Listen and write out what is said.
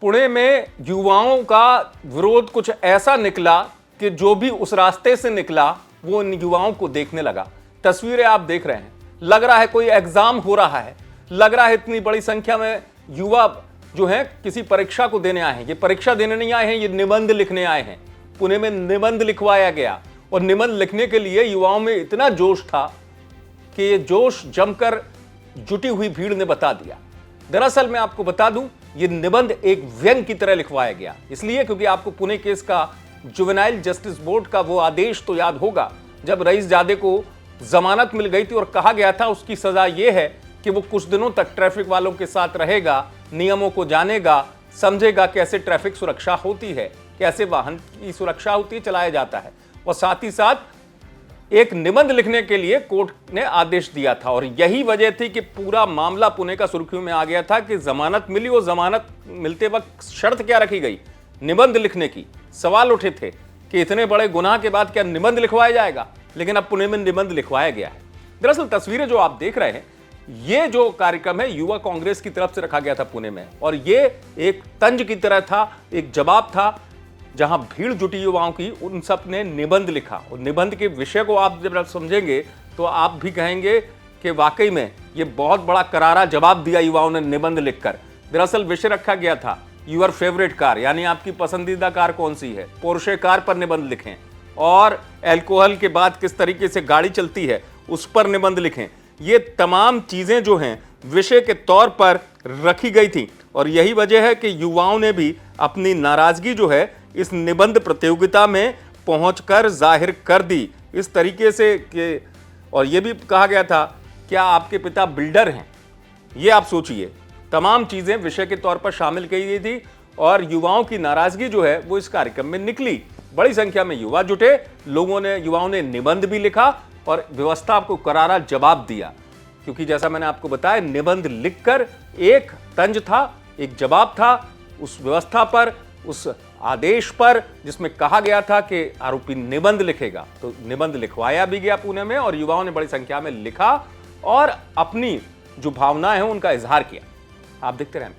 पुणे में युवाओं का विरोध कुछ ऐसा निकला कि जो भी उस रास्ते से निकला वो इन युवाओं को देखने लगा। तस्वीरें आप देख रहे हैं, लग रहा है कोई एग्जाम हो रहा है, लग रहा है इतनी बड़ी संख्या में युवा जो हैं किसी परीक्षा को देने आए हैं। ये परीक्षा देने नहीं आए हैं, ये निबंध लिखने आए हैं। पुणे में निबंध लिखवाया गया और निबंध लिखने के लिए युवाओं में इतना जोश था कि ये जोश जमकर जुटी हुई भीड़ ने बता दिया। दरअसल मैं आपको बता दूं, ये निबंध एक व्यंग की तरह लिखवाया गया, इसलिए क्योंकि आपको पुणे केस का जुवेनाइल जस्टिस बोर्ड का वो आदेश तो याद होगा जब रईसजादे को जमानत मिल गई थी और कहा गया था उसकी सजा ये है कि वो कुछ दिनों तक ट्रैफिक वालों के साथ रहेगा, नियमों को जानेगा, समझेगा कैसे ट्रैफिक सुरक्षा होती है, कैसे वाहन की सुरक्षा होती है, चलाया जाता है। और साथ ही साथ एक निबंध लिखने के लिए कोर्ट ने आदेश दिया था और यही वजह थी कि पूरा मामला पुणे का सुर्खियों में आ गया था कि जमानत मिली और जमानत मिलते वक्त शर्त क्या रखी गई, निबंध लिखने की। सवाल उठे थे कि इतने बड़े गुनाह के बाद क्या निबंध लिखवाया जाएगा, लेकिन अब पुणे में निबंध लिखवाया गया है। दरअसल तस्वीरें जो आप देख रहे हैं, ये जो कार्यक्रम है युवा कांग्रेस की तरफ से रखा गया था पुणे में और ये एक तंज की तरह था, एक जवाब था जहां भीड़ जुटी युवाओं की, उन सब ने निबंध लिखा। और निबंध के विषय को आप जब समझेंगे तो आप भी कहेंगे कि वाकई में ये बहुत बड़ा करारा जवाब दिया युवाओं ने निबंध लिखकर। दरअसल विषय रखा गया था यूर फेवरेट कार, यानी आपकी पसंदीदा कार कौन सी है, पोर्शे कार पर निबंध लिखें। और अल्कोहल के बाद किस तरीके से गाड़ी चलती है उस पर निबंध लिखें। ये तमाम चीजें जो हैं विषय के तौर पर रखी गई थी और यही वजह है कि युवाओं ने भी अपनी नाराजगी जो है इस निबंध प्रतियोगिता में पहुंचकर जाहिर कर दी इस तरीके से कि, और यह भी कहा गया था क्या आपके पिता बिल्डर हैं। ये आप सोचिए, तमाम चीजें विषय के तौर पर शामिल की गई थी और युवाओं की नाराजगी जो है वो इस कार्यक्रम में निकली। बड़ी संख्या में युवा जुटे, युवाओं ने निबंध भी लिखा और व्यवस्था को करारा जवाब दिया, क्योंकि जैसा मैंने आपको बताया निबंध लिखकर एक तंज था, एक जवाब था उस व्यवस्था पर, उस आदेश पर जिसमें कहा गया था कि आरोपी निबंध लिखेगा। तो निबंध लिखवाया भी गया पुणे में और युवाओं ने बड़ी संख्या में लिखा और अपनी जो भावनाएं हैं उनका इजहार किया। आप देखते रहें।